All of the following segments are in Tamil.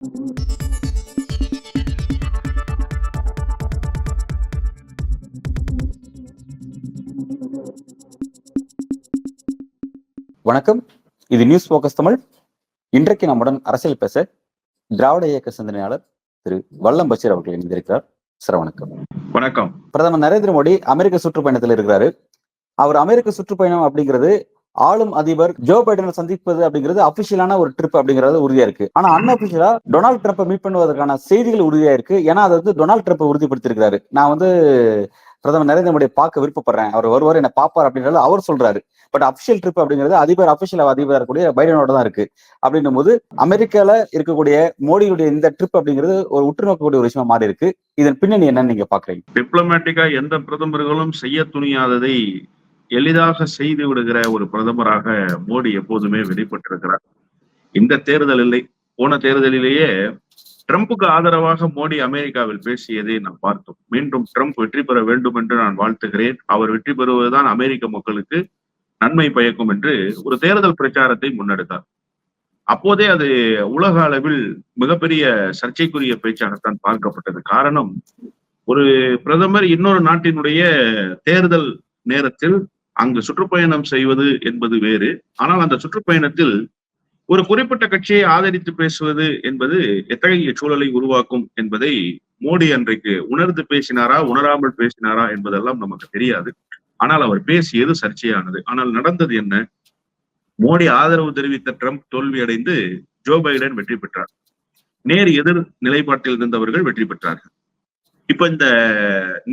வணக்கம். இது நியூஸ் போக்கஸ் தமிழ். இன்றைக்கு நம்முடன் அரசியல் பேச திராவிட இயக்க சிந்தனையாளர் திரு வல்லம் பஷீர் அவர்கள் இணைந்திருக்கிறார். சார் வணக்கம். வணக்கம். பிரதமர் நரேந்திர மோடி அமெரிக்க சுற்றுப்பயணத்தில் இருக்கிறாரு. அவர் அமெரிக்க சுற்றுப்பயணம் அப்படிங்கிறது ஆளும் அதிபர் ஜோ பைடனை சந்திப்பது அப்படிங்கிறது அபிஷியலான ஒரு ட்ரிப் அப்படிங்கிறது உறுதியா இருக்கு. ஆனா அன்அபிஷியலா டொனால்டு ட்ரம்ப்பை மீட் பண்ணுவதற்கான செய்திகள் உறுதியா இருக்கு. ஏன்னா அது வந்து டொனால்டு ட்ரம்ப்பை உறுதிப்படுத்திருக்கிறாரு. நான் வந்து பிரதமர் நரேந்திர மோடியை பார்க்க விருப்பப்படுறேன், அவர் வருவார், என்ன பார்ப்பார் அப்படின்றது அவர் சொல்றாரு. பட் அபிஷியல் ட்ரிப் அப்படிங்கிறது அதிபராக இருக்கக்கூடிய பைடனோட தான் இருக்கு. அப்படின்னும் போது அமெரிக்கால இருக்கக்கூடிய மோடியுடைய இந்த ட்ரிப் அப்படிங்கிறது ஒரு உற்று நோக்கக்கூடிய ஒரு விஷயமா மாறி இருக்கு. இதன் பின்னணி என்னன்னு நீங்க பாக்குறீங்க? டிப்ளமேட்டிக்கா எந்த பிரதமர்களும் செய்ய துணியாததை எளிதாக செய்து விடுகிற ஒரு பிரதமராக மோடி எப்போதுமே வெளிப்பட்டிருக்கிறார். இந்த தேர்தல் இல்லை, போன தேர்தலிலேயே ட்ரம்புக்கு ஆதரவாக மோடி அமெரிக்காவில் பேசியதை நாம் பார்த்தோம். மீண்டும் ட்ரம்ப் வெற்றி பெற வேண்டும் என்று நான் வாழ்த்துகிறேன், அவர் வெற்றி பெறுவதுதான் அமெரிக்க மக்களுக்கு நன்மை பயக்கும் என்று ஒரு தேர்தல் பிரச்சாரத்தை முன்னெடுத்தார். அப்போதே அது உலக அளவில் மிகப்பெரிய சர்ச்சைக்குரிய பேச்சாகத்தான் பார்க்கப்பட்டது. காரணம், ஒரு பிரதமர் இன்னொரு நாட்டினுடைய தேர்தல் நேரத்தில் அங்கு சுற்றுப்பயணம் செய்வது என்பது வேறு. ஆனால் அந்த சுற்றுப்பயணத்தில் ஒரு குறிப்பிட்ட கட்சியை ஆதரித்து பேசுவது என்பது எத்தகைய சூழலை உருவாக்கும் என்பதை மோடி அன்றைக்கு உணர்ந்து பேசினாரா, உணராமல் பேசினாரா என்பதெல்லாம் நமக்கு தெரியாது. ஆனால் அவர் பேசியது சர்ச்சையானது. ஆனால் நடந்தது என்ன? மோடி ஆதரவு தெரிவித்த ட்ரம்ப் தோல்வியடைந்து ஜோ பைடன் வெற்றி பெற்றார். நேர் எதிர் நிலைப்பாட்டில் இருந்தவர்கள் வெற்றி பெற்றார்கள். இப்ப இந்த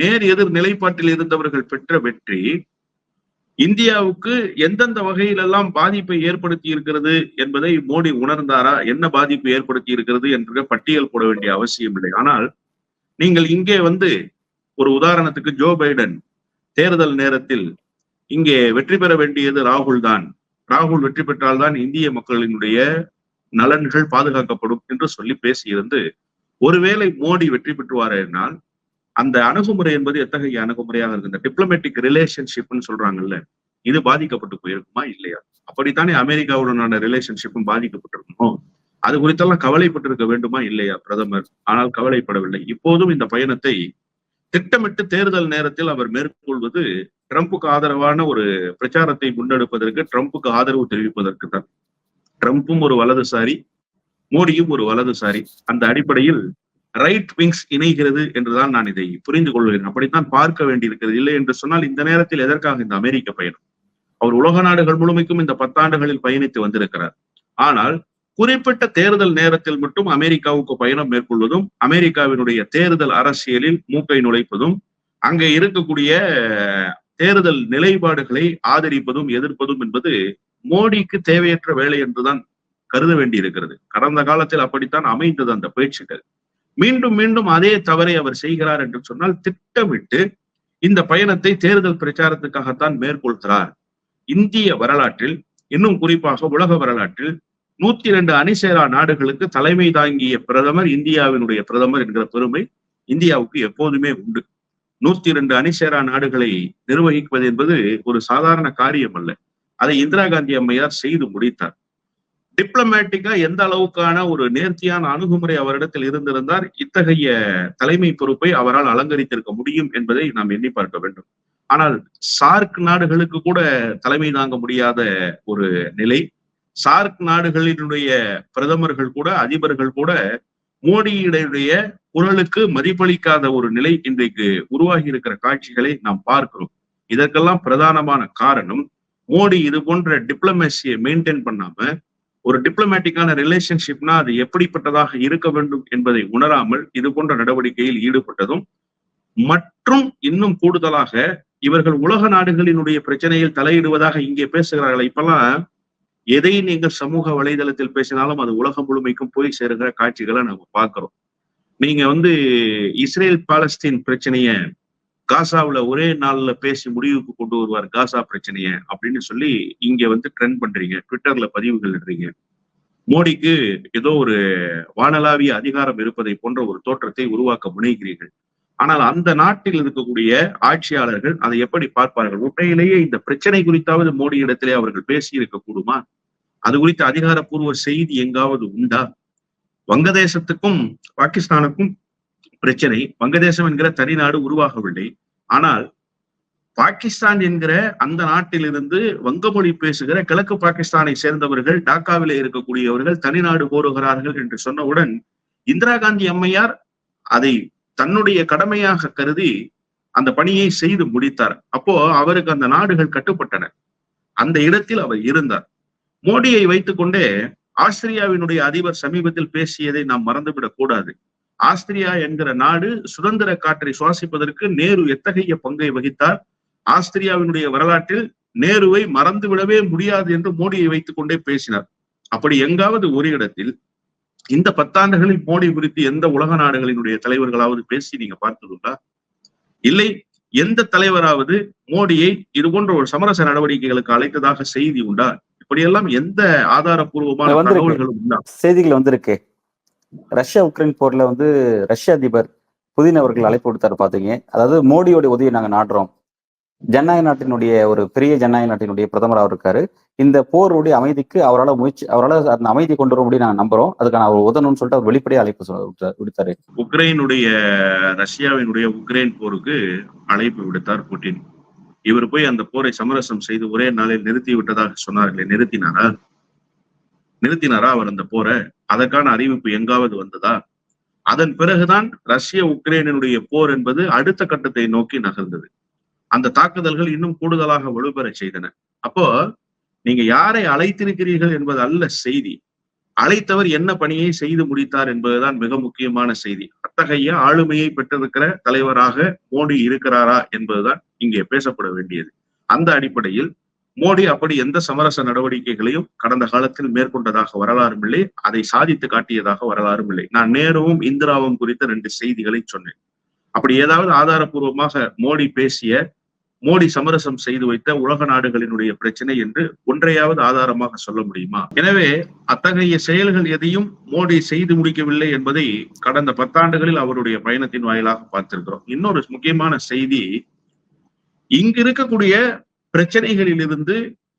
நேர் எதிர் நிலைப்பாட்டில் இருந்தவர்கள் பெற்ற வெற்றி இந்தியாவுக்கு எந்தெந்த வகையிலெல்லாம் பாதிப்பை ஏற்படுத்தி இருக்கிறது என்பதை மோடி உணர்ந்தாரா? என்ன பாதிப்பு ஏற்படுத்தி இருக்கிறது என்ற பட்டியல் போட வேண்டிய அவசியம் இல்லை. ஆனால் நீங்கள் இங்கே வந்து ஒரு உதாரணத்துக்கு ஜோ பைடன் தேர்தல் நேரத்தில் இங்கே வெற்றி பெற வேண்டியது ராகுல் தான், ராகுல் வெற்றி பெற்றால்தான் இந்திய மக்களினுடைய நலன்கள் பாதுகாக்கப்படும் என்று சொல்லி பேசியிருந்து, ஒருவேளை மோடி வெற்றி பெற்றுவாரேனால் அந்த அணுகுமுறை என்பது எத்தகைய அணுகுமுறையாக இருக்கு? இந்த டிப்ளமேட்டிக் ரிலேஷன்ஷிப்னு சொல்றாங்கல்ல, இது பாதிக்கப்பட்டு போயிருக்குமா இல்லையா? அப்படித்தானே அமெரிக்காவுடனான ரிலேஷன்ஷிப்பும் பாதிக்கப்பட்டிருக்கணும். அது குறித்தெல்லாம் கவலைப்பட்டிருக்க வேண்டுமா இல்லையா பிரதமர்? ஆனால் கவலைப்படவில்லை. இப்போதும் இந்த பயணத்தை திட்டமிட்டு தேர்தல் நேரத்தில் அவர் மேற்கொள்வது ட்ரம்புக்கு ஆதரவான ஒரு பிரச்சாரத்தை முன்னெடுப்பதற்கு, ட்ரம்புக்கு ஆதரவு தெரிவிப்பதற்கு தான். ட்ரம்பும் ஒரு வலதுசாரி, மோடியும் ஒரு வலதுசாரி. அந்த அடிப்படையில் ரைட் விங்ஸ் இணைகிறது என்றுதான் நான் இதை புரிந்து கொள்கிறேன். அப்படித்தான் பார்க்க வேண்டியிருக்கிறது. இல்லை என்று சொன்னால் இந்த நேரத்தில் எதற்காக இந்த அமெரிக்க பயணம்? அவர் உலக நாடுகள் முழுமைக்கும் இந்த 10 ஆண்டுகளில் பயணித்து வந்திருக்கிறார். ஆனால் குறிப்பிட்ட தேர்தல் நேரத்தில் மட்டும் அமெரிக்காவுக்கு பயணம் மேற்கொள்வதும், அமெரிக்காவினுடைய தேர்தல் அரசியலில் மூக்கை நுழைப்பதும், அங்கே இருக்கக்கூடிய தேர்தல் நிலைப்பாடுகளை ஆதரிப்பதும் எதிர்ப்பதும் என்பது மோடிக்கு தேவையற்ற வேலை என்றுதான் கருத வேண்டியிருக்கிறது. கடந்த காலத்தில் அப்படித்தான் அமைந்தது அந்த பேச்சுக்கள். மீண்டும் மீண்டும் அதே தவறை அவர் செய்கிறார் என்று சொன்னால், திட்டமிட்டு இந்த பயணத்தை தேர்தல் பிரச்சாரத்துக்காகத்தான் மேற்கொள்கிறார். இந்திய வரலாற்றில், இன்னும் குறிப்பாக உலக வரலாற்றில் 102 அணிசேரா நாடுகளுக்கு தலைமை தாங்கிய பிரதமர் இந்தியாவினுடைய பிரதமர் என்கிற பெருமை இந்தியாவுக்கு எப்போதுமே உண்டு. 102 அணிசேரா நாடுகளை நிர்வகிப்பது என்பது ஒரு சாதாரண காரியம் அல்ல. அதை இந்திரா காந்தி அம்மையார் செய்து முடித்தார். டிப்ளமேட்டிக்கா எந்த அளவுக்கான ஒரு நேர்த்தியான அணுகுமுறை அவரிடத்தில் இருந்திருந்தார் இத்தகைய தலைமை பொறுப்பை அவரால் அலங்கரித்திருக்க முடியும் என்பதை நாம் எண்ணி பார்க்க வேண்டும். ஆனால் சார்க் நாடுகளுக்கு கூட தலைமை தாங்க முடியாத ஒரு நிலை. சார்க் நாடுகளினுடைய பிரதமர்கள் கூட, அதிபர்கள் கூட மோடியுடைய குரலுக்கு மதிப்பளிக்காத ஒரு நிலை இன்றைக்கு உருவாகி இருக்கிற காட்சிகளை நாம் பார்க்கிறோம். இதற்கெல்லாம் பிரதானமான காரணம், மோடி இது போன்ற டிப்ளமேசியை மெயின்டைன் பண்ணாம, ஒரு டிப்ளமேட்டிக்கான ரிலேஷன்ஷிப்னா அது எப்படிப்பட்டதாக இருக்க வேண்டும் என்பதை உணராமல் இது போன்ற நடவடிக்கையில் ஈடுபட்டதும், மற்றும் இன்னும் கூடுதலாக இவர்கள் உலக நாடுகளினுடைய பிரச்சனையில் தலையிடுவதாக இங்கே பேசுகிறார்கள். இப்பெல்லாம் எதை நீங்கள் சமூக வலைதளத்தில் பேசினாலும் அது உலகம் முழுமைக்கும் போய் சேருகிற காட்சிகளை நம்ம பார்க்கிறோம். நீங்க வந்து இஸ்ரேல் பாலஸ்தீன் பிரச்சனைய காசாவுல ஒரே நாள்ல பேசி முடிவுக்கு கொண்டு வருவார் காசா பிரச்சனைய அப்படின்னு சொல்லி இங்க வந்து ட்ரெண்ட் பண்றீங்க, ட்விட்டர்ல பதிவுகள் இடுறீங்க. மோடிக்கு ஏதோ ஒரு வானளாவிய அதிகாரம் இருப்பதை போன்ற ஒரு தோற்றத்தை உருவாக்க முனைகிறீர்கள். ஆனால் அந்த நாட்டில் இருக்கக்கூடிய ஆட்சியாளர்கள் அதை எப்படி பார்ப்பார்கள்? உண்மையிலேயே இந்த பிரச்சனை குறித்தாவது மோடி இடத்திலே அவர்கள் பேசி இருக்க கூடுமா? அது குறித்த அதிகாரப்பூர்வ செய்தி எங்காவது உண்டா? வங்கதேசத்துக்கும் பாகிஸ்தானுக்கும் பிரச்சனை. வங்கதேசம் என்கிற தனி நாடு உருவாகவில்லை. ஆனால் பாகிஸ்தான் என்கிற அந்த நாட்டிலிருந்து வங்க மொழி பேசுகிற கிழக்கு பாகிஸ்தானை சேர்ந்தவர்கள், டாக்காவிலே இருக்கக்கூடியவர்கள் தனிநாடு கோருகிறார்கள் என்று சொன்னவுடன் இந்திரா காந்தி அம்மையார் அதை தன்னுடைய கடமையாக கருதி அந்த பணியை செய்து முடித்தார். அப்போ அவருக்கு அந்த நாடுகள் கட்டுப்பட்டன. அந்த இடத்தில் அவர் இருந்தார். மோடியை வைத்துக் கொண்டே ஆஸ்திரியாவினுடைய அதிபர் சமீபத்தில் பேசியதை நாம் மறந்துவிடக் கூடாது. ஆஸ்திரியா என்கிற நாடு சுதந்திர காற்றை சுவாசிப்பதற்கு நேரு எத்தகைய பங்கை வகித்தார், ஆஸ்திரியாவினுடைய வரலாற்றில் நேருவை மறந்துவிடவே முடியாது என்று மோடியை வைத்துக் கொண்டே பேசினார். அப்படி எங்காவது ஒரு இடத்தில் இந்த 10 ஆண்டுகளில் மோடி குறித்து எந்த உலக நாடுகளினுடைய தலைவர்களாவது பேசி நீங்க பார்த்ததுண்டா? இல்லை. எந்த தலைவராவது மோடியை இது போன்ற ஒரு சமரச நடவடிக்கைகளுக்கு அழைத்ததாக செய்தி உண்டா? இப்படியெல்லாம் எந்த ஆதாரப்பூர்வமான தகவல்களும் உண்டா? செய்திகள் வந்திருக்கு. ரஷ்யா உக்ரைன் போர்ல ரஷ்ய அதிபர் புதின் அவர்கள் அழைப்பு விடுத்தாரு பாத்தீங்க. அதாவது மோடியோட உதவியை நாங்க நாடுறோம், ஜனநாயக நாட்டினுடைய ஒரு பெரிய ஜனநாயக நாட்டினுடைய பிரதமராக இருக்காரு, இந்த போருடைய அமைதிக்கு அவரால் அந்த அமைதி கொண்டு வர முடியும் நாங்க நம்புறோம், அதுக்கான அவர் உதவணும்னு சொல்லிட்டு அவர் வெளிப்படையா அழைப்பு விடுத்தாரு. ரஷ்யாவினுடைய உக்ரைன் போருக்கு அழைப்பு விடுத்தார் புட்டின். இவர் போய் அந்த போரை சமரசம் செய்து ஒரே நாளில் நிறுத்தி விட்டதாக சொன்னார்களே, நிறுத்தினாரா அவர் அந்த போரை? அதற்கான அறிவிப்பு எங்காவது வந்ததா? அதன் பிறகுதான் ரஷ்ய உக்ரைனுடைய போர் என்பது அடுத்த கட்டத்தை நோக்கி நகர்ந்தது. அந்த தாக்குதல்கள் இன்னும் கூடுதலாக வலுப்பெற செய்தன. அப்போ நீங்க யாரை அழைத்திருக்கிறீர்கள் என்பது அல்ல செய்தி, அழைத்தவர் என்ன பணியை செய்து முடித்தார் என்பதுதான் மிக முக்கியமான செய்தி. அத்தகைய ஆளுமையை பெற்றிருக்கிற தலைவராக மோடி இருக்கிறாரா என்பதுதான் இங்கே பேசப்பட வேண்டியது. அந்த அடிப்படையில் மோடி அப்படி எந்த சமரச நடவடிக்கைகளையும் கடந்த காலத்தில் மேற்கொண்டதாக வரலாறும் இல்லை, அதை சாதித்து காட்டியதாக வரலாறும் இல்லை. நான் நேருவும் இந்திராவும் குறித்த 2 செய்திகளை சொன்னேன். அப்படி ஏதாவது ஆதாரப்பூர்வமாக மோடி சமரசம் செய்து வைத்த உலக நாடுகளினுடைய பிரச்சனை என்று ஒன்றையாவது ஆதாரமாக சொல்ல முடியுமா? எனவே அத்தகைய செயல்கள் எதையும் மோடி செய்து முடிக்கவில்லை என்பதை கடந்த 10 ஆண்டுகளில் அவருடைய பயணத்தின் வாயிலாக பார்த்திருக்கிறோம். இன்னொரு முக்கியமான செய்தி, இங்கு இருக்கக்கூடிய பிரச்சனைகளில் இருந்து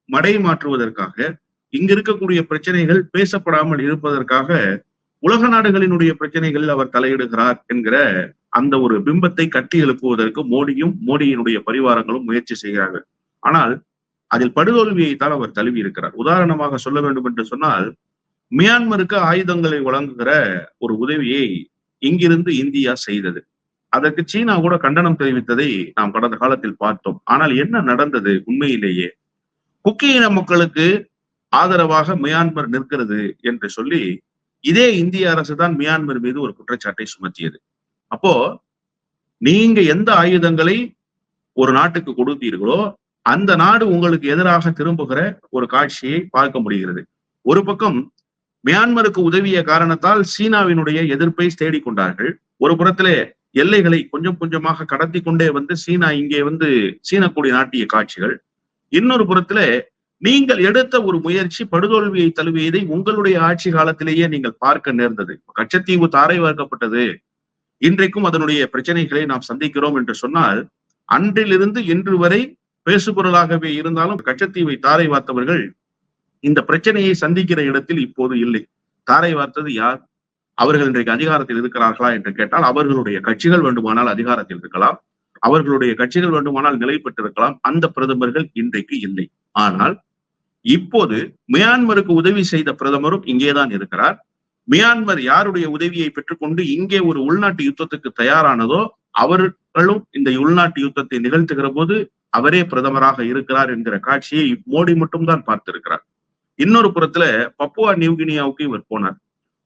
மடை மாற்றுவதற்காக, இங்கு இருக்கக்கூடிய பிரச்சனைகள் பேசப்படாமல் இருப்பதற்காக உலக நாடுகளினுடைய பிரச்சனைகளில் அவர் தலையிடுகிறார் என்கிற அந்த ஒரு பிம்பத்தை கட்டி எழுப்புவதற்கு மோடியும் மோடியினுடைய பரிவாரங்களும் முயற்சி செய்கிறார்கள். ஆனால் அதில் படுதோல்வியைத்தான் அவர் தழுவி இருக்கிறார். உதாரணமாக சொல்ல வேண்டும் என்று சொன்னால், மியான்மருக்கு ஆயுதங்களை வழங்குகிற ஒரு உதவியை இங்கிருந்து இந்தியா செய்தது. அதற்கு சீனா கூட கண்டனம் தெரிவித்ததை நாம் கடந்த காலத்தில் பார்த்தோம். ஆனால் என்ன நடந்தது? உண்மையிலேயே குக்கி இன மக்களுக்கு ஆதரவாக மியான்மர் நிற்கிறது என்று சொல்லி இதே இந்திய அரசு தான் மியான்மர் மீது ஒரு குற்றச்சாட்டை சுமத்தியது. அப்போ நீங்க எந்த ஆயுதங்களை ஒரு நாட்டுக்கு கொடுத்தீர்களோ அந்த நாடு உங்களுக்கு எதிராக திரும்புகிற ஒரு காட்சியை பார்க்க முடிகிறது. ஒரு பக்கம் மியான்மருக்கு உதவிய காரணத்தால் சீனாவினுடைய எதிர்ப்பை தேடிக்கொண்டார்கள். ஒரு புறத்திலே எல்லைகளை கொஞ்சம் கொஞ்சமாக கடத்தி கொண்டே சீனா இங்கே சீன கொடி நாட்டிய காட்சிகள். இன்னொரு புறத்திலே நீங்கள் எடுத்த ஒரு முயற்சி படுதோல்வியை தழுவியதை உங்களுடைய ஆட்சி காலத்திலேயே நீங்கள் பார்க்க நேர்ந்தது. கச்சத்தீவு தாரை வார்க்கப்பட்டது. இன்றைக்கும் அதனுடைய பிரச்சனைகளை நாம் சந்திக்கிறோம் என்று சொன்னால், அன்றிலிருந்து இன்று வரை பேசுபொருளாகவே இருந்தாலும் கச்சத்தீவை தாரை வார்த்தவர்கள் இந்த பிரச்சனையை சந்திக்கிற இடத்தில் இப்போது இல்லை. தாரை வார்த்தது யார்? அவர்கள் இன்றைக்கு அதிகாரத்தில் இருக்கிறார்களா என்று கேட்டால், அவர்களுடைய கட்சிகள் வேண்டுமானால் அதிகாரத்தில் இருக்கலாம், அவர்களுடைய கட்சிகள் வேண்டுமானால் நிலை பெற்றிருக்கலாம். அந்த பிரதமர்கள் இன்றைக்கு இல்லை. ஆனால் இப்போது மியான்மருக்கு உதவி செய்த பிரதமரும் இங்கேதான் இருக்கிறார். மியான்மர் யாருடைய உதவியை பெற்றுக்கொண்டு இங்கே ஒரு உள்நாட்டு யுத்தத்துக்கு தயாரானதோ அவர்களும் இந்த உள்நாட்டு யுத்தத்தை நிகழ்த்துகிற போது அவரே பிரதமராக இருக்கிறார் என்கிற காட்சியை மோடி மட்டும்தான் பார்த்திருக்கிறார். இன்னொரு புறத்துல பப்புவா நியூகினியாவுக்கு இவர் போனார்.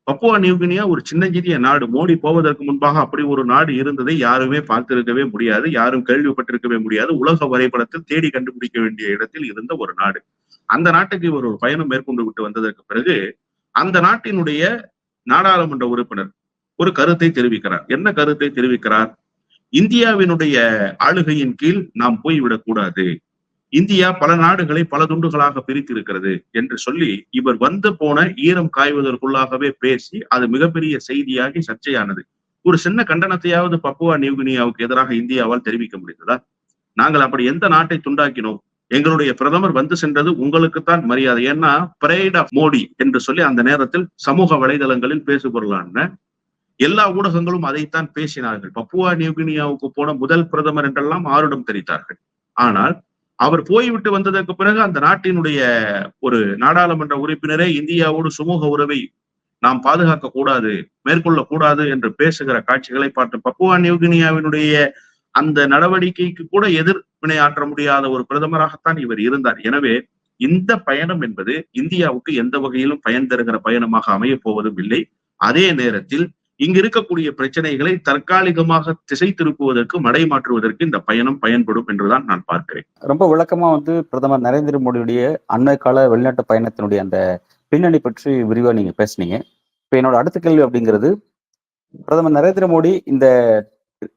பப்புவா நியூகினியா ஒரு சின்னஞ்சிறிய நாடு. மோடி போவதற்கு முன்பாக அப்படி ஒரு நாடு இருந்ததை யாருமே பார்த்திருக்கவே முடியாது, யாரும் கேள்விப்பட்டிருக்கவே முடியாது. உலக வரைபடத்தில் தேடி கண்டுபிடிக்க வேண்டிய இடத்தில் இருந்த ஒரு நாடு. அந்த நாட்டுக்கு இவர் ஒரு பயணம் மேற்கொண்டு விட்டு வந்ததற்கு பிறகு அந்த நாட்டினுடைய நாடாளுமன்ற உறுப்பினர் ஒரு கருத்தை தெரிவிக்கிறார். என்ன கருத்தை தெரிவிக்கிறார்? இந்தியாவினுடைய ஆளுகையின் கீழ் நாம் போய்விடக் கூடாது, இந்தியா பல நாடுகளை பல துண்டுகளாக பிரித்திருக்கிறது என்று சொல்லி இவர் போன ஈரம் காய்வதற்குள்ளாகவே பேசி அது மிகப்பெரிய செய்தியாகி சர்ச்சையானது. ஒரு சின்ன கண்டனத்தையாவது பப்புவா நியூகினியாவுக்கு எதிராக இந்தியாவால் தெரிவிக்க முடிந்ததா? நாங்கள் அப்படி எந்த நாட்டை துண்டாக்கினோம்? எங்களுடைய பிரதமர் வந்து சென்றது உங்களுக்குத்தான் மரியாதை. ஏன்னா பரேட் ஆஃப் மோடி என்று சொல்லி அந்த நேரத்தில் சமூக வலைதளங்களில் பேசுபொருளான எல்லா ஊடகங்களும் அதைத்தான் பேசினார்கள். பப்புவா நியூகினியாவுக்கு போன முதல் பிரதமர் என்றெல்லாம் ஆருடம் தெரிவித்தார்கள். ஆனால் அவர் போய்விட்டு வந்ததற்கு பிறகு அந்த நாட்டினுடைய ஒரு நாடாளுமன்ற உறுப்பினரே இந்தியாவோடு சுமூக உறவை நாம் பாதுகாக்க கூடாது, மேற்கொள்ள கூடாது என்று பேசுகிற காட்சிகளை பார்த்து பப்புவா நியூகினியாவினுடைய அந்த நடவடிக்கைக்கு கூட எதிர்வினை ஆற்ற முடியாத ஒரு பிரதமராகத்தான் இவர் இருந்தார். எனவே இந்த பயணம் என்பது இந்தியாவுக்கு எந்த வகையிலும் பயன் தருகிற பயணமாக அமையப் போவதும் இல்லை. அதே நேரத்தில் இங்கு இருக்கக்கூடிய பிரச்சனைகளை தற்காலிகமாக திசை திருப்புவதற்கு, மடைமாற்றுவதற்கு இந்த பயணம் பயன்படும் என்றுதான் நான் பார்க்கிறேன். ரொம்ப விளக்கமா பிரதமர் நரேந்திர மோடியுடைய அண்மை கால வெளிநாட்டு பயணத்தினுடைய அந்த பின்னணி பற்றி விரிவா நீங்க பேசுனீங்க. இப்ப என்னோட அடுத்த கேள்வி அப்படிங்கிறது, பிரதமர் நரேந்திர மோடி இந்த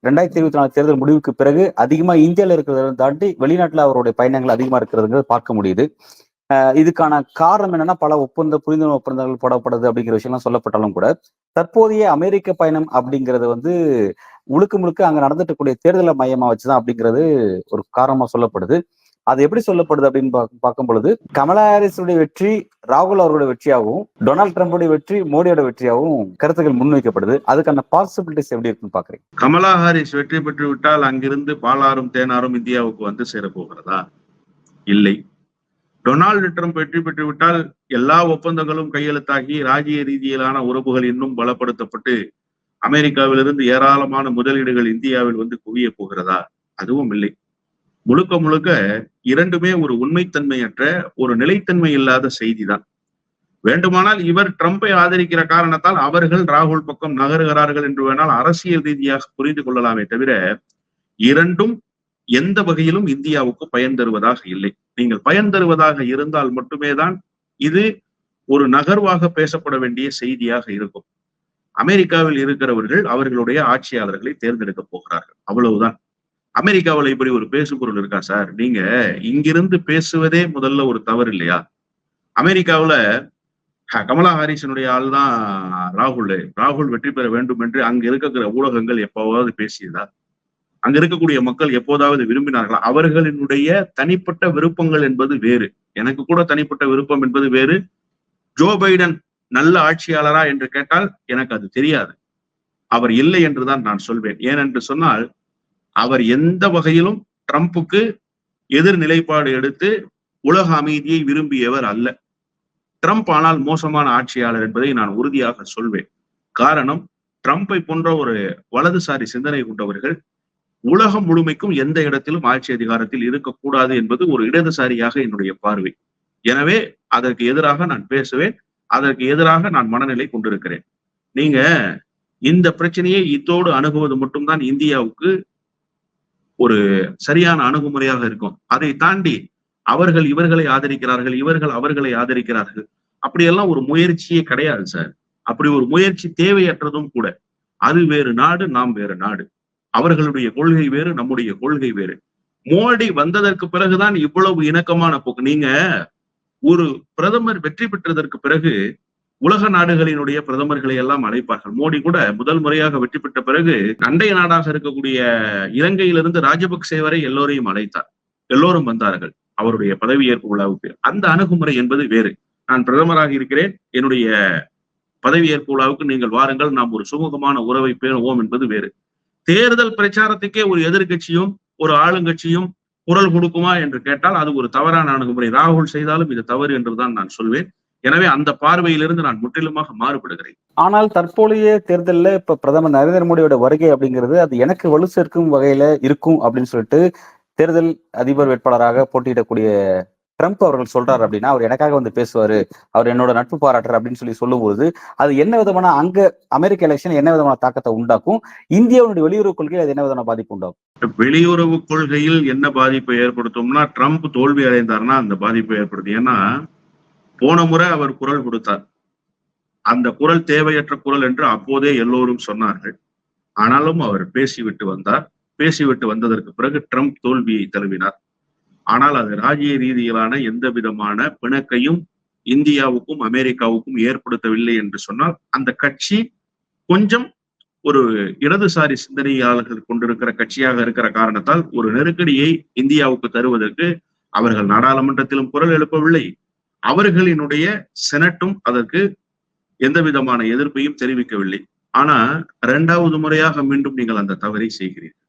2024 தேர்தல் முடிவுக்கு பிறகு அதிகமா இந்தியாவில் இருக்கிறத தாண்டி வெளிநாட்டுல அவருடைய பயணங்கள் அதிகமா இருக்கிறதுங்கிறது பார்க்க முடியுது. இதுக்கான காரணம் என்னன்னா, பல புரிந்துணர்வு ஒப்பந்தங்கள் போடப்படுது அப்படிங்கிற விஷயம்லாம் சொல்லப்பட்டாலும் கூட, தற்போதைய அமெரிக்க பயணம் அப்படிங்கிறது முழுக்க முழுக்க அங்க நடந்துட்டு கூடிய தேர்தலை மையமா வச்சுதான் அப்படிங்கிறது ஒரு காரணமா சொல்லப்படுது. அது எப்படி சொல்லப்படுது அப்படின்னு பார்க்கும் பொழுது, கமலா ஹாரிஸுடைய வெற்றி ராகுல் அவருடைய வெற்றியாகவும், டொனால்டு ட்ரம்புடைய வெற்றி மோடியோட வெற்றியாகவும் கருத்துக்கள் முன்வைக்கப்படுது. அதுக்கான பாசிபிலிட்டிஸ் எப்படி இருக்குன்னு பாக்குறீங்க? கமலா ஹாரிஸ் வெற்றி பெற்று விட்டால் அங்கிருந்து பாலாறும் தேனாரும் இந்தியாவுக்கு வந்து சேரப்போகிறதா? இல்லை. டொனால்டு ட்ரம்ப் வெற்றி பெற்று விட்டால் எல்லா ஒப்பந்தங்களும் கையெழுத்தாகி ராஜ்ய ரீதியிலான உறவுகள் இன்னும் பலப்படுத்தப்பட்டு அமெரிக்காவிலிருந்து ஏராளமான முதலீடுகள் இந்தியாவில் வந்து குவிய போகிறதா? அதுவும் இல்லை. முழுக்க முழுக்க இரண்டுமே ஒரு உண்மைத்தன்மையற்ற, ஒரு நிலைத்தன்மை இல்லாத செய்திதான். வேண்டுமானால் இவர் ட்ரம்பை ஆதரிக்கிற காரணத்தால் அவர்கள் ராகுல் பக்கம் நகருகிறார்கள் என்று வேணால் அரசியல் ரீதியாக புரிந்து கொள்ளலாமே தவிர, இரண்டும் எந்த வகையிலும் இந்தியாவுக்கு பயன் தருவதாக இல்லை. நீங்கள் பயன் தருவதாக இருந்தால் மட்டுமே தான் இது ஒரு நகர்வாக பேசப்பட வேண்டிய செய்தியாக இருக்கும். அமெரிக்காவில் இருக்கிறவர்கள் அவர்களுடைய ஆட்சியாளர்களை தேர்ந்தெடுக்க போகிறார்கள், அவ்வளவுதான். அமெரிக்காவில் இப்படி ஒரு பேசுபொருள் இருக்கா சார்? நீங்க இங்கிருந்து பேசுவதே முதல்ல ஒரு தவறு இல்லையா? அமெரிக்காவுல கமலா ஹாரிஸனுடைய ஆள் தான் ராகுல் வெற்றி பெற வேண்டும் என்று அங்க இருக்கிற ஊடகங்கள் எப்போவாவது பேசியதா? அங்க இருக்கக்கூடிய மக்கள் எப்போதாவது விரும்பினார்களா? அவர்களினுடைய தனிப்பட்ட விருப்பங்கள் என்பது வேறு, எனக்கு கூட தனிப்பட்ட விருப்பம் என்பது வேறு. ஜோ பைடன் நல்ல ஆட்சியாளரா என்று கேட்டால் எனக்கு அது தெரியாது. அவர் இல்லை என்றுதான் நான் சொல்வேன். ஏனென்று சொன்னால், அவர் எந்த வகையிலும் ட்ரம்புக்கு எதிர் நிலைப்பாடு எடுத்து உலக அமைதியை விரும்பியவர் அல்ல. ட்ரம்ப் ஆனால் மோசமான ஆட்சியாளர் என்பதை நான் உறுதியாக சொல்வேன். காரணம், ட்ரம்பை போன்ற ஒரு வலதுசாரி சிந்தனை கொண்டவர்கள் உலகம் முழுமைக்கும் எந்த இடத்திலும் ஆட்சி அதிகாரத்தில் இருக்கக்கூடாது என்பது ஒரு இடதுசாரியாக என்னுடைய பார்வை. எனவே அதற்கு எதிராக நான் பேசுவேன், அதற்கு எதிராக நான் மனநிலை கொண்டிருக்கிறேன். நீங்க இந்த பிரச்சனையை இத்தோடு அணுகுவது மட்டும்தான் இந்தியாவுக்கு ஒரு சரியான அணுகுமுறையாக இருக்கும். அதை தாண்டி அவர்கள் இவர்களை ஆதரிக்கிறார்கள், இவர்கள் அவர்களை ஆதரிக்கிறார்கள், அப்படியெல்லாம் ஒரு முயற்சியே கிடையாது சார். அப்படி ஒரு முயற்சி தேவையற்றதும் கூட. அது வேறு நாடு, நாம் வேறு நாடு. அவர்களுடைய கொள்கை வேறு, நம்முடைய கொள்கை வேறு. மோடி வந்ததற்கு பிறகுதான் இவ்வளவு இணக்கமான போக்கு. நீங்க ஒரு பிரதமர் வெற்றி பெற்றதற்கு பிறகு உலக நாடுகளினுடைய பிரதமர்களை எல்லாம் அழைப்பார்கள். மோடி கூட முதல் முறையாக வெற்றி பெற்ற பிறகு அண்டை நாடாக இருக்கக்கூடிய இலங்கையிலிருந்து ராஜபக்சே வரை எல்லோரையும் அழைத்தார். எல்லோரும் வந்தார்கள் அவருடைய பதவியேற்பு விழாவுக்கு. அந்த அணுகுமுறை என்பது வேறு. நான் பிரதமராக இருக்கிறேன், என்னுடைய பதவியேற்பு விழாவுக்கு நீங்கள் வாருங்கள், நாம் ஒரு சுமூகமான உறவை பேணுவோம் என்பது வேறு. தேர்தல் பிரச்சாரத்துக்கே ஒரு எதிர்கட்சியும் ஒரு ஆளுங்கட்சியும் குரல் கொடுக்குமா என்று கேட்டால் அது ஒரு தவறான அணுகுமுறை. ராகுல் செய்தாலும் இது தவறு என்றுதான் நான் சொல்வேன். எனவே அந்த பார்வையிலிருந்து நான் முற்றிலுமாக மாறுபடுகிறேன். ஆனால் தற்போதைய தேர்தலில் இப்ப பிரதமர் நரேந்திர மோடியோட வருகை அப்படிங்கிறது அது எனக்கு வலு சேர்க்கும் வகையில இருக்கும் அப்படின்னு சொல்லிட்டு தேர்தல் அதிபர் வேட்பாளராக போட்டியிடக்கூடிய ட்ரம்ப் அவர்கள் சொல்றாரு அப்படின்னா, அவர் எனக்காக வந்து பேசுவாரு, அவர் என்னோட நட்பு பாராட்டுற அப்படின்னு சொல்லும்போது அது என்ன விதமான அங்க அமெரிக்க எலெக்ஷன் என்ன விதமான தாக்கத்தை உண்டாக்கும்? இந்தியாவுடைய வெளியுறவு கொள்கையில் அது என்ன விதமான பாதிப்பு உண்டாகும்? வெளியுறவு கொள்கையில் என்ன பாதிப்பை ஏற்படுத்தும்னா, ட்ரம்ப் தோல்வி அடைந்தார்னா அந்த பாதிப்பை ஏற்படுத்தும். ஏன்னா போன முறை அவர் குரல் கொடுத்தார். அந்த குரல் தேவையற்ற குரல் என்று அப்போதே எல்லோரும் சொன்னார்கள். ஆனாலும் அவர் பேசிவிட்டு வந்தார். பேசிவிட்டு வந்ததற்கு பிறகு ட்ரம்ப் தோல்வியை தழுவினார். ஆனால் அது ராஜ்ய ரீதியிலான எந்த விதமான பிணக்கையும் இந்தியாவுக்கும் அமெரிக்காவுக்கும் ஏற்படுத்தவில்லை என்று சொன்னால், அந்த கட்சி கொஞ்சம் ஒரு இடதுசாரி சிந்தனையாளர்கள் கொண்டிருக்கிற கட்சியாக இருக்கிற காரணத்தால் ஒரு நெருக்கடியை இந்தியாவுக்கு தருவதற்கு அவர்கள் நாடாளுமன்றத்திலும் குரல் எழுப்பவில்லை. அவர்களினுடைய செனட்டும் அதற்கு எந்த விதமான எதிர்ப்பையும் தெரிவிக்கவில்லை. ஆனா 2வது முறையாக மீண்டும் நீங்கள் அந்த தவறை செய்கிறீர்கள்.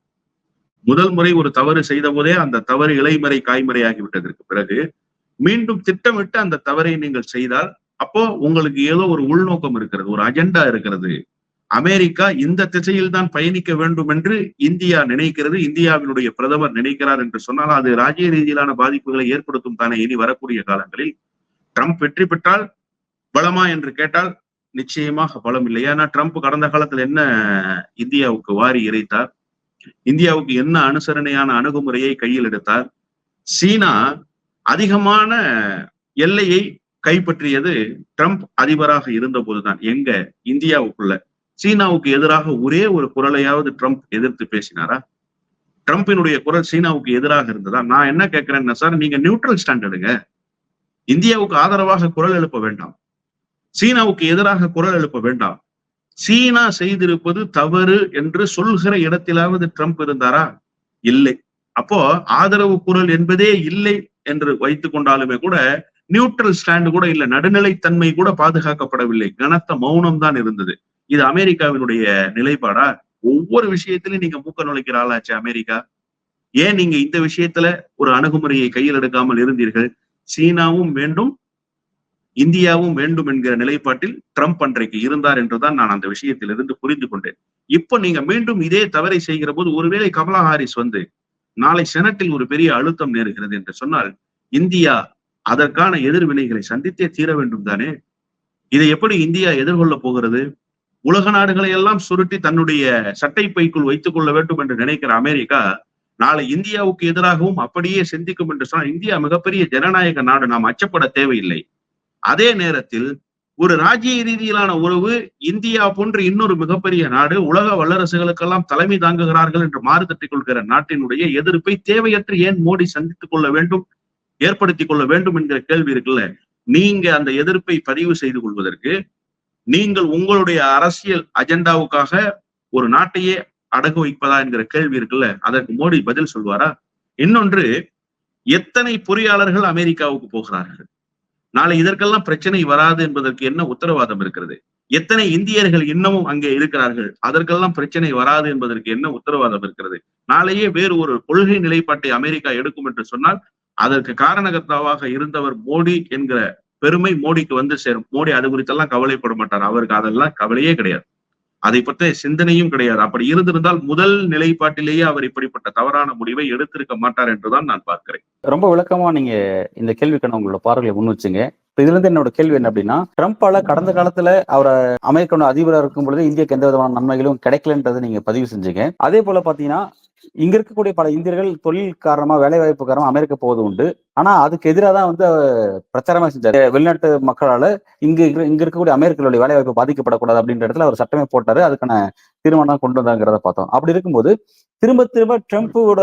முதல் முறை ஒரு தவறு செய்த போதே அந்த தவறு இலைமறை காய்மறையாகிவிட்டதற்கு பிறகு மீண்டும் திட்டமிட்டு அந்த தவறை நீங்கள் செய்தால், அப்போ உங்களுக்கு ஏதோ ஒரு உள்நோக்கம் இருக்கிறது, ஒரு அஜெண்டா இருக்கிறது. அமெரிக்கா இந்த திசையில் தான் பயணிக்க வேண்டும் என்று இந்தியா நினைக்கிறது, இந்தியாவினுடைய பிரதமர் நினைக்கிறார் என்று சொன்னால் அது ராஜ்ய ரீதியிலான பாதிப்புகளை ஏற்படுத்தும் தானே. இனி வரக்கூடிய காலங்களில் ட்ரம்ப் வெற்றி பெற்றால் பலமா என்று கேட்டால் நிச்சயமாக பலம் இல்லை. ஏன்னா ட்ரம்ப் கடந்த காலத்துல என்ன இந்தியாவுக்கு வாரி இறைத்தார், இந்தியாவுக்கு என்ன அனுசரணையான அணுகுமுறையை கையில் எடுத்தார். சீனா அதிகமான எல்லையை கைப்பற்றியது ட்ரம்ப் அதிபராக இருந்த போதுதான். எங்க இந்தியாவுக்குள்ள சீனாவுக்கு எதிராக ஒரே ஒரு குரலையாவது ட்ரம்ப் எதிர்த்து பேசினாரா? ட்ரம்பினுடைய குரல் சீனாவுக்கு எதிராக இருந்ததா? நான் என்ன கேட்கிறேன்னா, சார் நீங்க நியூட்ரல் ஸ்டாண்ட் எடுங்க. இந்தியாவுக்கு ஆதரவாக குரல் எழுப்ப வேண்டாம், சீனாவுக்கு எதிராக குரல் எழுப்ப வேண்டாம். சீனா செய்திருப்பது தவறு என்று சொல்கிற இடத்திலாவது ட்ரம்ப் இருந்தாரா? இல்லை. அப்போ ஆதரவு குரல் என்பதே இல்லை என்று வைத்துக் கொண்டாலுமே கூட நியூட்ரல் ஸ்டாண்ட் கூட இல்லை, நடுநிலைத்தன்மை கூட பாதுகாக்கப்படவில்லை, கனத்த மௌனம் தான் இருந்தது. இது அமெரிக்காவினுடைய நிலைப்பாடா? ஒவ்வொரு விஷயத்திலும் நீங்க மூக்க நுழைக்கிற ஆளாச்சு அமெரிக்கா. ஏன் நீங்க இந்த விஷயத்துல ஒரு அணுகுமுறையை கையில் எடுக்காமல் இருந்தீர்கள்? சீனாவும் வேண்டும், இந்தியாவும் வேண்டும் என்கிற நிலைப்பாட்டில் ட்ரம்ப் அன்றைக்கு இருந்தார் என்றுதான் நான் அந்த விஷயத்திலிருந்து புரிந்து கொண்டேன். இப்போ நீங்க மீண்டும் இதே தவறை செய்கிற போது, ஒருவேளை கமலா ஹாரிஸ் வந்து நாளை செனட்டில் ஒரு பெரிய அழுத்தம் நேருகிறது என்று சொன்னால், இந்தியா அதற்கான எதிர்வினைகளை சந்தித்தே தீர வேண்டும் தானே. இதை எப்படி இந்தியா எதிர்கொள்ள போகிறது? உலக நாடுகளை எல்லாம் சுருட்டி தன்னுடைய சட்டை பைக்குள் வைத்துக் கொள்ள வேண்டும் என்று நினைக்கிற அமெரிக்கா நாளை இந்தியாவுக்கு எதிராகவும் அப்படியே சிந்திக்கும் என்று சொன்னால், இந்தியா மிகப்பெரிய ஜனநாயக நாடு, நாம் அச்சப்பட தேவையில்லை. அதே நேரத்தில் ஒரு ராஜ்ய ரீதியிலான உறவு, இந்தியா போன்ற இன்னொரு மிகப்பெரிய நாடு உலக வல்லரசுகளுக்கெல்லாம் தலைமை தாங்குகிறார்கள் என்று மாறுதட்டிக் கொள்கிற நாட்டினுடைய எதிர்ப்பை தேவையற்று ஏன் மோடி சந்தித்துக் கொள்ள வேண்டும், ஏற்படுத்திக் கொள்ள வேண்டும் என்கிற கேள்வி இருக்குல்ல. நீங்க அந்த எதிர்ப்பை பதிவு செய்து கொள்வதற்கு, நீங்கள் உங்களுடைய அரசியல் அஜெண்டாவுக்காக ஒரு நாட்டையே அடகு வைப்பதா என்கிற கேள்வி இருக்குல்ல, அதற்கு மோடி பதில் சொல்வாரா? இன்னொன்று, எத்தனை பொறியாளர்கள் அமெரிக்காவுக்கு போகிறார்கள்? நாளை இதற்கெல்லாம் பிரச்சனை வராது என்பதற்கு என்ன உத்தரவாதம் இருக்கிறது? எத்தனை இந்தியர்கள் இன்னமும் அங்கே இருக்கிறார்கள், அதற்கெல்லாம் பிரச்சனை வராது என்பதற்கு என்ன உத்தரவாதம் இருக்கிறது? நாளையே வேறு ஒரு கொள்கை நிலைப்பாட்டை அமெரிக்கா எடுக்கும் என்று சொன்னால் அதற்கு காரணகர்த்தாவாக இருந்தவர் மோடி என்கிற பெருமை மோடிக்கு வந்து சேரும். மோடி அது குறித்தெல்லாம் கவலைப்பட மாட்டார், அவருக்கு அதெல்லாம் கவலையே கிடையாது, அதை பற்றிய சிந்தனையும் கிடையாது. அப்படி இருந்திருந்தால் முதல் நிலைப்பாட்டிலேயே அவர் இப்படிப்பட்ட தவறான முடிவை எடுத்திருக்க மாட்டார் என்றுதான் நான் பார்க்கிறேன். ரொம்ப விளக்கமா நீங்க இந்த கேள்விக்கான உங்களோட பார்வையை முன் வச்சுங்க. இதுல இருந்து என்னோட கேள்வி என்ன அப்படின்னா, ட்ரம்பால கடந்த காலத்துல அவரை அமெரிக்காவோட அதிபராக இருக்கும் பொழுது இந்தியாவுக்கு எந்த விதமான நன்மைகளும் கிடைக்கலன்றதை நீங்க பதிவு செஞ்சீங்க. அதே போல பாத்தீங்கன்னா, இங்க இருக்கக்கூடிய பல இந்தியர்கள் தொழில் காரணமா, வேலை வாய்ப்பு காரணமா அமெரிக்கா போவது உண்டு. ஆனா அதுக்கு எதிராக தான் வந்து பிரச்சாரமா செஞ்சாரு. வெளிநாட்டு மக்களால இங்க இருக்கக்கூடிய அமெரிக்கர்களுடைய வேலை வாய்ப்பு பாதிக்கப்படக்கூடாது அப்படின்ற இடத்துல அவர் சட்டமே போட்டாரு. அதுக்கான தீர்மானம் கொண்டு வந்தாங்கிறத பார்த்தோம். அப்படி இருக்கும்போது திரும்ப திரும்ப ட்ரம்ப்போட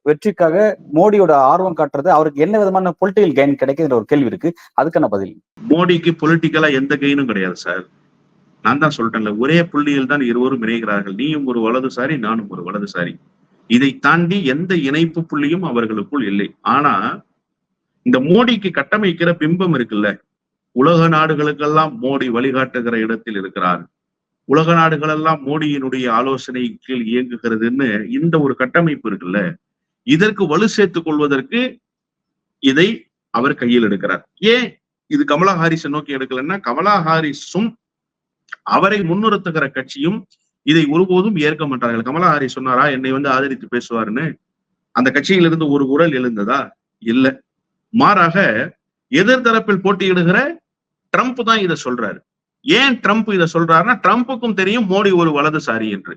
வெற்றிக்காக மோடியோட ஆர்வம் காட்டுறது, அவருக்கு என்ன விதமான பொலிட்டிக்கல் கெயின் கிடைக்குதுன்ற ஒரு கேள்வி இருக்கு. அதுக்கான பதில். மோடிக்கு பொலிட்டிக்கலா எந்த கெயினும் கிடையாது சார். நான் தான் சொல்லிட்டேன்ல, ஒரே புள்ளியில் தான் இருவரும் இணைகிறார்கள். நீயும் ஒரு வலதுசாரி, நானும் ஒரு வலதுசாரி. இதை தாண்டி எந்த இணைப்பு புள்ளியும் அவர்களுக்குள் இல்லை. ஆனா இந்த மோடிக்கு கட்டமைக்கிற பிம்பம் இருக்குல்ல, உலக நாடுகளுக்கெல்லாம் மோடி வழிகாட்டுகிற இடத்தில் இருக்கிறார், உலக நாடுகள் எல்லாம் மோடியினுடைய ஆலோசனை கீழ் இயங்குகிறதுன்னு இந்த ஒரு கட்டமைப்பு இருக்குல்ல, இதற்கு வலு சேர்த்துக் கொள்வதற்கு இதை அவர் கையில் எடுக்கிறார். ஏன் இது கமலா ஹாரிஸை நோக்கி எடுக்கலன்னா, கமலா ஹாரிஸும் அவரை முன்னிறுத்துகிற கட்சியும் இதை ஒருபோதும் ஏற்க மாட்டார்கள். கமலா ஹாரிஸ் சொன்னாரா என்னை வந்து ஆதரித்து பேசுவாருன்னு? அந்த கட்சியிலிருந்து ஒரு குரல் எழுந்ததா? இல்ல. மாறாக எதிர்தரப்பில் போட்டியிடுகிற ட்ரம்ப் தான் இதை சொல்றாரு. ஏன் ட்ரம்ப் இதை சொல்றாருன்னா, ட்ரம்ப்புக்கும் தெரியும் மோடி ஒரு வலதுசாரி என்று.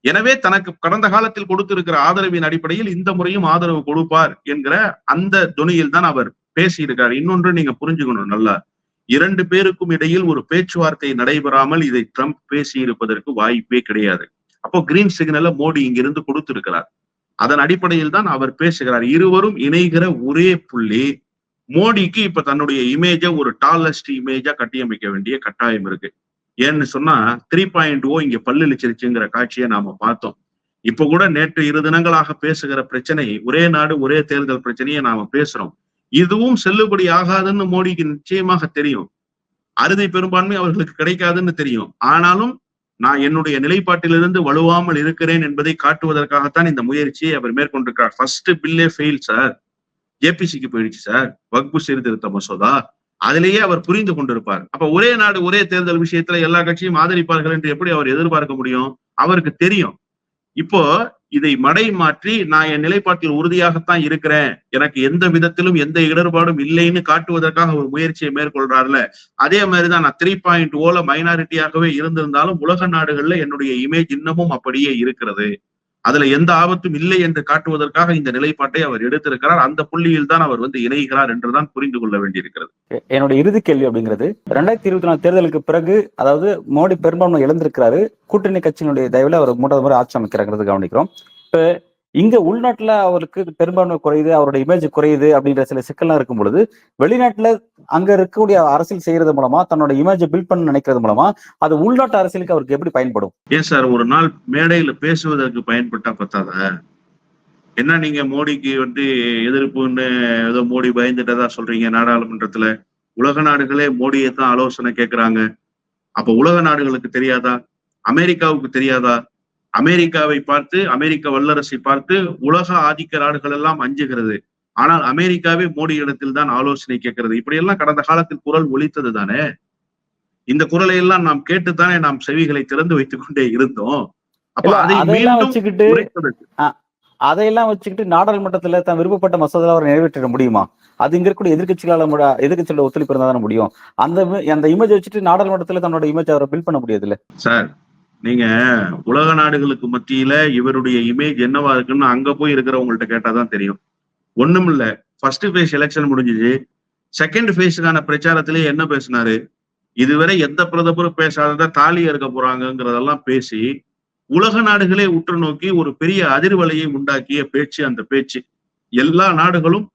எனவே தனக்கு கடந்த காலத்தில் கொடுத்திருக்கிற ஆதரவின் அடிப்படையில் இந்த முறையும் ஆதரவு கொடுப்பார் என்கிற அந்த துணியில் தான் அவர் பேசியிருக்காரு. இன்னொன்று நீங்க புரிஞ்சுக்கணும் நல்லா, 2 பேருக்கும் இடையில் ஒரு பேச்சுவார்த்தை நடைபெறாமல் இதை ட்ரம்ப் பேசி இருப்பதற்கு வாய்ப்பே கிடையாது. அப்போ கிரீன் சிக்னலை மோடி இங்கிருந்து கொடுத்திருக்கிறார். அதன் அடிப்படையில் தான் அவர் பேசுகிறார். இருவரும் இணைகிற ஒரே புள்ளி, மோடிக்கு இப்ப தன்னுடைய இமேஜ ஒரு டாலஸ்ட் இமேஜா கட்டியமைக்க வேண்டிய கட்டாயம் இருக்கு. ஏன்னு சொன்னா 3.0 இங்க பல்லிழிச்சிருச்சுங்கிற காட்சியை நாம பார்த்தோம். இப்ப கூட நேற்று 2 தினங்களாக பேசுகிற பிரச்சனை ஒரே நாடு ஒரே தேர்தல் பிரச்சனையை நாம பேசுறோம். இதுவும் செல்லுபடி ஆகாதுன்னு மோடிக்கு நிச்சயமாக தெரியும். அறுதி பெரும்பான்மை அவர்களுக்கு கிடைக்காதுன்னு தெரியும். ஆனாலும் நான் என்னுடைய நிலைப்பாட்டிலிருந்து வலுவாமல் இருக்கிறேன் என்பதை காட்டுவதற்காகத்தான் இந்த முயற்சியை அவர் மேற்கொண்டிருக்கிறார். ஃபர்ஸ்ட் பில்லே ஃபெயில் சார். ஜேபிசிக்கு போயிடுச்சு சார். வக்பு சீர்திருத்த மசோதா. அதிலேயே அவர் புரிந்து கொண்டிருப்பார். அப்ப ஒரே நாடு ஒரே தேர்தல் விஷயத்துல எல்லா கட்சியும் ஆதரிப்பார்கள் என்று எப்படி அவர் எதிர்பார்க்க முடியும்? அவருக்கு தெரியும். இப்போ இதை மடை மாற்றி நான் என் நிலைப்பாட்டில் உறுதியாகத்தான் இருக்கிறேன், எனக்கு எந்த விதத்திலும் எந்த இடர்பாடும் இல்லைன்னு காட்டுவதற்காக ஒரு முயற்சியை மேற்கொள்றாருல. அதே மாதிரிதான் நான் 3.0 மைனாரிட்டியாகவே இருந்திருந்தாலும் உலக நாடுகள்ல என்னுடைய இமேஜ் இன்னமும் அப்படியே இருக்கிறது, அதுல எந்த ஆபத்தும் இல்லை என்று காட்டுவதற்காக இந்த நிலைப்பாட்டை அவர் எடுத்திருக்கிறார். அந்த புள்ளியில் தான் அவர் இணைகிறார் என்றுதான் புரிந்து கொள்ள வேண்டியிருக்கிறது. என்னோட இறுதி கேள்வி அப்படிங்கிறது 2024 தேர்தலுக்கு பிறகு, அதாவது மோடி பெரும்பான்மை இழந்திருக்கிறாரு, கூட்டணி கட்சியினுடைய தயவுல அவர் 3வது முறை ஆட்சி அமைக்கிறாங்கிறது கவனிக்கிறோம். இப்ப இங்க உள்நாட்டுல அவருக்கு பெரும்பான்மை குறையுது, அவரோட இமேஜ் குறையுது அப்படின்ற சில சிக்கல்லாம் இருக்கும் பொழுது, வெளிநாட்டுல அங்க இருக்கக்கூடிய அரசியல் செய்யறது மூலமா தன்னோட இமேஜ் பில்ட் பண்ண நினைக்கிறது மூலமா அது உள்நாட்டு அரசியலுக்கு அவருக்கு எப்படி பயன்படும்? ஏன் சார் ஒரு நாள் மேடையில பேசுவதற்கு பயன்பட்டா பத்தாதா? என்ன நீங்க மோடிக்கு எதிர்ப்புன்னு ஏதோ மோடி பயந்துட்டதா சொல்றீங்க நாடாளுமன்றத்துல? உலக நாடுகளே மோடியை தான் ஆலோசனை கேட்கிறாங்க. அப்ப உலக நாடுகளுக்கு தெரியாதா? அமெரிக்காவுக்கு தெரியாதா? அமெரிக்காவை பார்த்து, அமெரிக்க வல்லரசை பார்த்து உலக ஆதிக்க நாடுகள் எல்லாம் அஞ்சுகிறது. ஆனால் அமெரிக்காவே மோடி இடத்தில் தான் ஆலோசனை கேட்கிறது. இப்படி எல்லாம் கடந்த காலத்தில் குரல் ஒலித்தது தானே. இந்த குரலை எல்லாம் நாம் கேட்டுத்தானே நாம் செவிகளை திறந்து வைத்துக் கொண்டே இருந்தோம். அப்ப அதை அதையெல்லாம் வச்சுக்கிட்டு நாடாளுமன்றத்துல தான் விருப்பப்பட்ட மசோதாவை அவர் நிறைவேற்ற முடியுமா? அது இங்க இருக்கக்கூடிய எதிர்கட்சிகளோட ஒத்துழைப்பு இருந்தா தானே முடியும். அந்த இமேஜ் வச்சுட்டு நாடாளுமன்றத்துல தன்னோட இமேஜ் அவரை பில்ட் பண்ண முடியாது இல்ல சார். நீங்க உலக நாடுகளுக்கு மத்தியில இவருடைய இமேஜ் என்னவா இருக்குன்னு அங்க போய் இருக்கிறவங்கள்ட்ட கேட்டாதான் தெரியும். ஒண்ணும் இல்ல, ஃபர்ஸ்ட் ஃபேஸ் எலெக்ஷன் முடிஞ்சிச்சு. செகண்ட் ஃபேஸுக்கான பிரச்சாரத்திலே என்ன பேசினாரு? இதுவரை எந்த பிரதமரும் பேசாதத தாலி அறுக்க போறாங்கிறதெல்லாம் பேசி உலக நாடுகளே உற்று நோக்கி ஒரு பெரிய அதிர்வலையை உண்டாக்கிய பேச்சு அந்த பேச்சு. எல்லா நாடுகளும்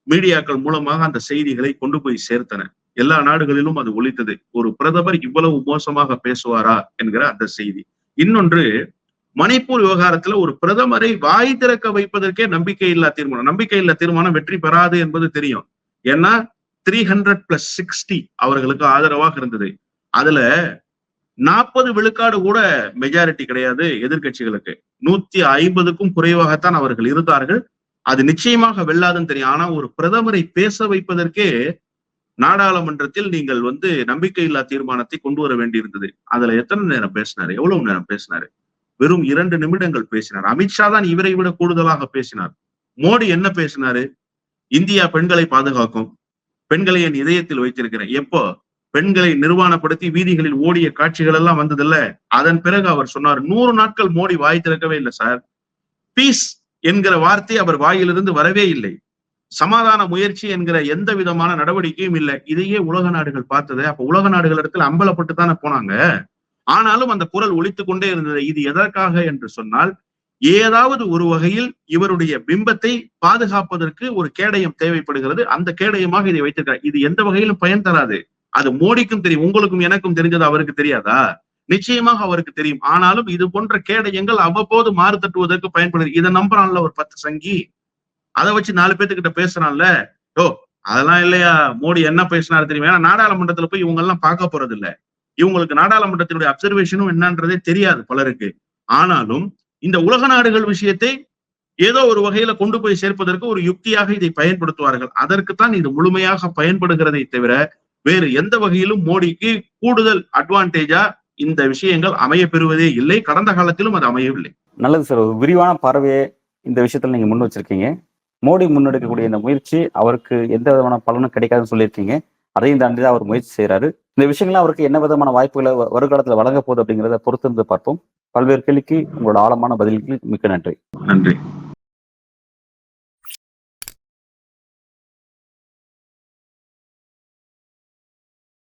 மீடியாக்கள் மூலமாக அந்த செய்திகளை கொண்டு போய் சேர்த்தன. எல்லா நாடுகளிலும் அது ஒலித்தது. ஒரு பிரதமர் இவ்வளவு மோசமாக பேசுவாரா என்கிற அந்த செய்தி. இன்னொன்று, மணிப்பூர் விவகாரத்துல ஒரு பிரதமரை வாய் திறக்க வைப்பதற்கே நம்பிக்கையில்லா தீர்மானம். நம்பிக்கையில்லா தீர்மானம் வெற்றி பெறாது என்பது தெரியும். ஏன்னா 300+60 அவர்களுக்கு ஆதரவாக இருந்தது. அதுல 40 விழுக்காடு கூட மெஜாரிட்டி கிடையாது எதிர்கட்சிகளுக்கு. 150க்கும் குறைவாகத்தான் அவர்கள் இருந்தார்கள். அது நிச்சயமாக வெல்லாதுன்னு தெரியும். ஆனா ஒரு பிரதமரை பேச வைப்பதற்கே நாடாளுமன்றத்தில் நீங்கள் நம்பிக்கையில்லா தீர்மானத்தை கொண்டு வர வேண்டியிருந்தது. அதுல எத்தனை நேரம் பேசினாரு? எவ்வளவு நேரம் பேசினாரு? வெறும் 2 நிமிடங்கள் பேசினார். அமித்ஷா தான் இவரை விட கூடுதலாக பேசினார். மோடி என்ன பேசினாரு? இந்தியா பெண்களை பாதுகாக்கும், பெண்களை என் இதயத்தில் வைத்திருக்கிறேன். எப்போ பெண்களை நிர்வாணப்படுத்தி வீதிகளில் ஓடிய காட்சிகள் எல்லாம் வந்ததில்ல, அதன் பிறகு அவர் சொன்னார். 100 நாட்கள் மோடி வாய் திறக்கவே இல்லை சார். பீஸ் என்கிற வார்த்தை அவர் வாயிலிருந்து வரவே இல்லை. சமாதான முயற்சி என்கிற எந்த விதமான நடவடிக்கையும் இல்லை. இதையே உலக நாடுகள் பார்த்தது. அப்ப உலக நாடுகள் இடத்துல அம்பலப்பட்டு தானே போனாங்க. ஆனாலும் அந்த குரல் ஒலித்துக் கொண்டே இருந்தது. இது எதற்காக என்று சொன்னால், ஏதாவது ஒரு வகையில் இவருடைய பிம்பத்தை பாதுகாப்பதற்கு ஒரு கேடயம் தேவைப்படுகிறது. அந்த கேடயமாக இதை வைத்திருக்கிறார். இது எந்த வகையிலும் பயன் தராது. அது மோடிக்கும் தெரியும், உங்களுக்கும் எனக்கும் தெரிஞ்சது அவருக்கு தெரியாதா? நிச்சயமாக அவருக்கு தெரியும். ஆனாலும் இது போன்ற கேடயங்கள் அவ்வப்போது மாறு தட்டுவதற்கு பயன்படுது. இதை நம்புறான்ல ஒரு 10 சங்கி, அதை வச்சு 4 பேத்துக்கிட்ட பேசுறான்ல. அதெல்லாம் இல்லையா, மோடி என்ன பேசினாரு தெரியுமா? ஏன்னா நாடாளுமன்றத்துல போய் இவங்க எல்லாம் பார்க்க போறது இல்ல. இவங்களுக்கு நாடாளுமன்றத்தினுடைய அப்சர்வேஷனும் என்னன்றதே தெரியாது பலருக்கு. ஆனாலும் இந்த உலக நாடுகள் விஷயத்தை ஏதோ ஒரு வகையில கொண்டு போய் சேர்ப்பதற்கு ஒரு யுக்தியாக இதை பயன்படுத்துவார்கள். அதற்குத்தான் இது முழுமையாக பயன்படுகிறதை தவிர வேறு எந்த வகையிலும் மோடிக்கு கூடுதல் அட்வான்டேஜா இந்த விஷயங்கள் அமைய பெறுவதே இல்லை. கடந்த காலத்திலும் அது அமையவில்லை. நல்லது சார், ஒரு விரிவான பார்வையை இந்த விஷயத்துல நீங்க முன் வச்சிருக்கீங்க. மோடி முன்னெடுக்கக்கூடிய இந்த முயற்சி அவருக்கு எந்த விதமான பலனும் கிடைக்காதுன்னு சொல்லியிருக்கீங்க. அதையும் தாண்டி தான் அவர் முயற்சி செய்யறாரு. இந்த விஷயங்கள்லாம் அவருக்கு என்ன விதமான வாய்ப்புகளை வருங்காலத்துல வழங்க போகுது அப்படிங்கிறத பொறுத்திருந்து பார்ப்போம். பல்வேறு கேள்விக்கு உங்களோட ஆழமான பதிலுக்கு மிக்க நன்றி. நன்றி.